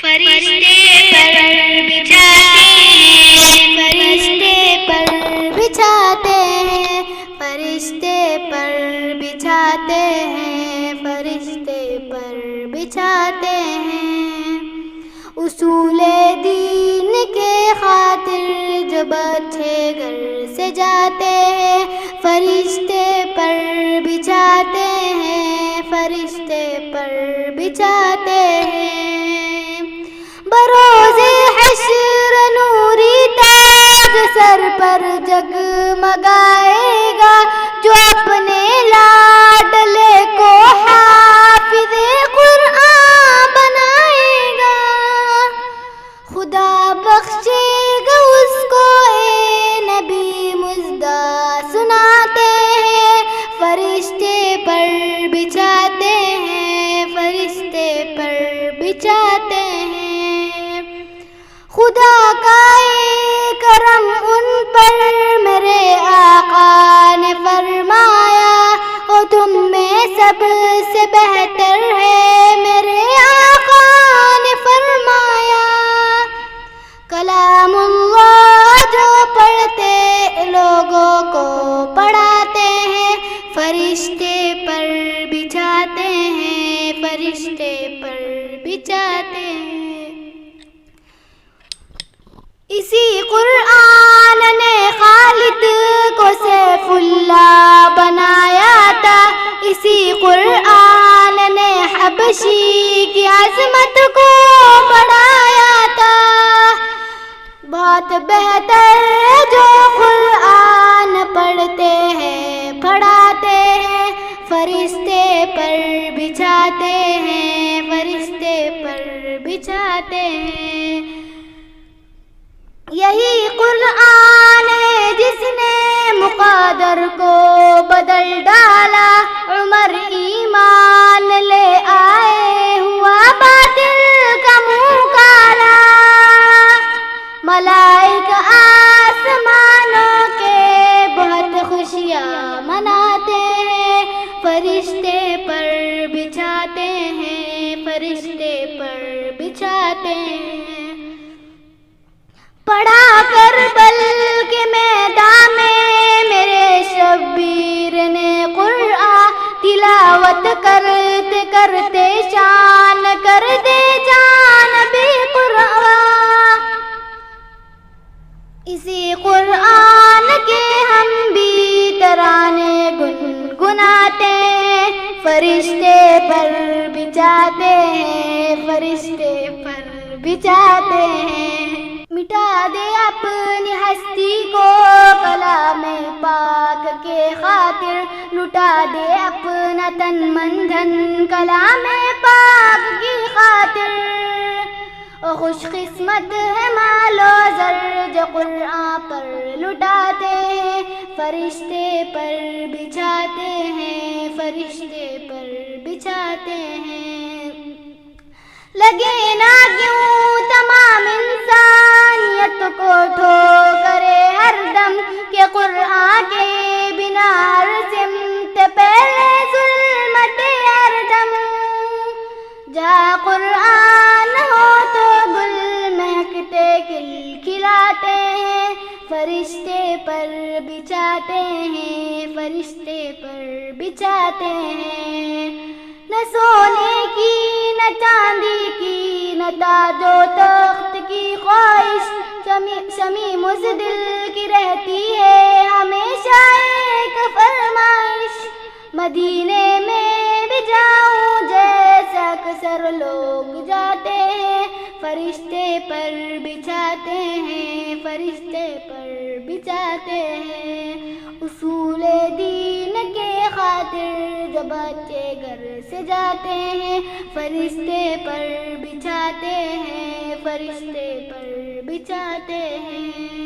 فرشتے پر بچھاتے ہیں، فرشتے پر بچھاتے ہیں، فرشتے پر بچھاتے ہیں، فرشتے پر بچھاتے ہیں۔ اصول دین کے خاطر جو بچے گھر سے جاتے ہیں، فرشتے پر بچھاتے ہیں، فرشتے پر بچھاتے ہیں۔ بروز حشر نوری تاج سر پر جگمگائے گا، جو اپنے لاڈلے کو حافظ قرآن بنائے گا۔ خدا بخشے گا اس کو، اے نبی مژدہ سناتے ہیں، فرشتے پر بچھاتے ہیں، فرشتے پر بچھاتے ہیں۔ خدا کا ایک کرم ان پر میرے آقا نے فرمایا، وہ تم میں سب سے بہتر ہے، میرے آقا نے فرمایا۔ کلام اللہ جو پڑھتے لوگوں کو پڑھاتے ہیں، فرشتے پر بچھاتے ہیں، فرشتے پر بچھاتے ہیں۔ اسی قرآن نے خالد کو سیف اللہ بنایا تھا، اسی قرآن نے حبشی کی عظمت کو بڑھایا تھا۔ بہت بہتر ہے جو قرآن پڑھتے ہیں، پڑھاتے ہیں، فرشتے پر بچھاتے ہیں، فرشتے پر بچھاتے ہیں۔ یہی قرآن ہے جس نے مقدر کو بدل ڈالا، عمر ایمان لے آئے، ہوا باطل کا منہ کالا۔ ملائکہ آسمانوں کے بہت خوشیاں مناتے ہیں، فرشتے پر بچھاتے ہیں، فرشتے پر بچھاتے ہیں۔ پڑھا کربل کے میدان میں میرے شبیر نے قرآن، تلاوت کرتے کرتے شان کر دے جان بے قرآن۔ اسی قرآن کے ہم بھی ترانے گنگناتے ہیں، فرشتے پر بچھاتے ہیں، فرشتے پر بچھاتے ہیں۔ مٹا دے اپنی ہستی کو کلام پاک کے خاطر، لٹا دے اپنا تن من دھن کلام پاک کی خاطر۔ او خوش قسمت ہے مال و زر جو قرآن پر لٹاتے ہیں، فرشتے پر بچھاتے ہیں، فرشتے پر بچھاتے ہیں۔ لگے نہ کیوں تمام انسانیت کو ٹھوکرے ہر دم، کہ قرآن کے بنا ہر سمت پہلے ظلمت ہر دم۔ جہاں قرآن ہو تو گل مہکتے کھلکھلاتے ہیں، فرشتے پر بچھاتے ہیں، فرشتے پر بچھاتے ہیں۔ نہ سونے کی نہ چاندی کی نہ تاج و تخت کی خواہش، شمیم اس دل کی رہتی ہے ہمیشہ ایک فرمائش، مدینے میں بھی جاؤں جیسا اکثر لوگ جاتے ہیں، فرشتے پر بچھاتے ہیں، فرشتے پر بچھاتے ہیں۔ اصول دین کے خاطر جو بچے گھر سے جاتے ہیں، فرشتے پر بچھاتے ہیں، فرشتے پر بچھاتے ہیں۔